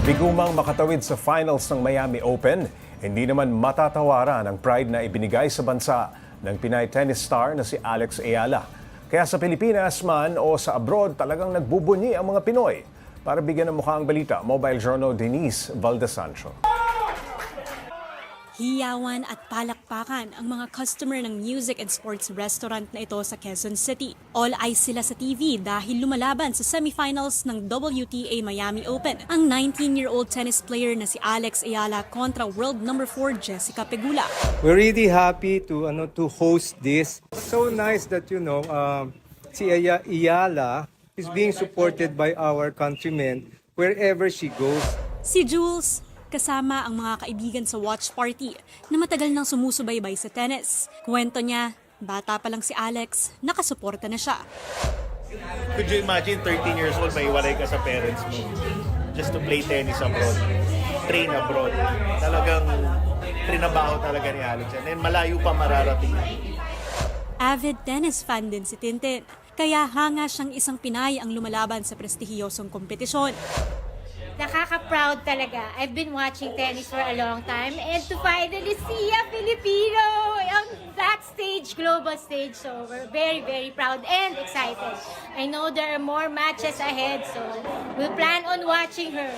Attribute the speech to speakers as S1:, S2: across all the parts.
S1: Bigumang makatawid sa finals ng Miami Open, hindi naman matatawaran ang pride na ibinigay sa bansa ng Pinay tennis star na si Alex Ayala. Kaya sa Pilipinas man o sa abroad, talagang nagbubunyi ang mga Pinoy. Para bigyan ng mukha ang balita, Mobile Journal Denise Valdesancho.
S2: Hiyawan at palakpakan ang mga customer ng music and sports restaurant na ito sa Quezon City. All eyes sila sa TV dahil lumalaban sa semifinals ng WTA Miami Open ang 19-year-old tennis player na si Alex Ayala kontra world number 4 Jessica Pegula.
S3: We're really happy to host this. So nice that si Ayala is being supported by our countrymen wherever she goes.
S2: Si Jules, kasama ang mga kaibigan sa watch party na matagal nang sumusubaybay sa tennis. Kwento niya, bata pa lang si Alex, nakasuporta na siya.
S4: Could you imagine 13 years old, may iwalay ka sa parents mo just to play tennis abroad, train abroad. Talagang trinabaho talaga ni Alex. And malayo pa mararating.
S2: Avid tennis fan din si Tintin, kaya hanga siyang isang Pinay ang lumalaban sa prestihiyosong kompetisyon.
S5: Nakaka-proud talaga. I've been watching tennis for a long time and to finally see a Filipino on that stage, global stage. So we're very, very proud and excited. I know there are more matches ahead, so we'll plan on watching her.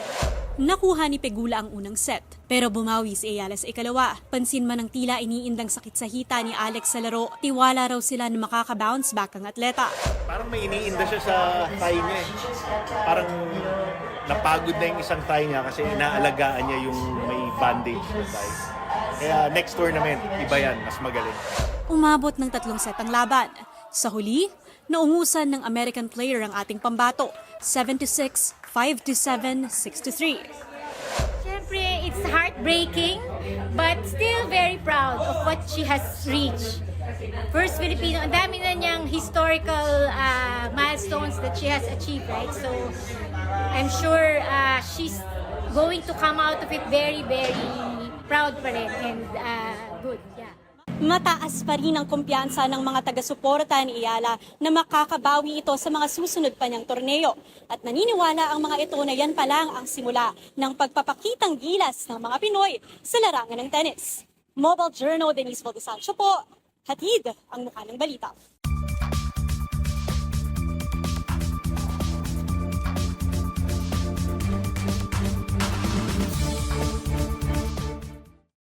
S2: Nakuha ni Pegula ang unang set, pero bumawi si Ayala sa ikalawa. Pansin man ang tila iniindang sakit sa hita ni Alex sa laro, tiwala raw sila na makaka-bounce back ang atleta.
S4: Parang may iniinda siya sa thigh niya eh. Parang napagod na yung isang thigh niya kasi inaalagaan niya yung may bandage sa thigh. Kaya next tournament, iba yan, mas magaling.
S2: Umabot ng 3 set ang laban. Sa huli, naungusan ng American player ang ating pambato, 7-6, 5-7, 6-3.
S5: Siyempre, it's heartbreaking, but still very proud of what she has reached. First Filipino, ang dami na niyang historical milestones that she has achieved, right? So, I'm sure she's going to come out of it very, very proud pa rin and good, yeah.
S2: Mataas pa rin ang kumpiyansa ng mga taga-suporta ni Ayala na makakabawi ito sa mga susunod pa niyang torneo. At naniniwala ang mga ito na yan pa lang ang simula ng pagpapakitang gilas ng mga Pinoy sa larangan ng tennis. Mobile Journal Denise Valdesancho po, hatid ang mukha ng balita.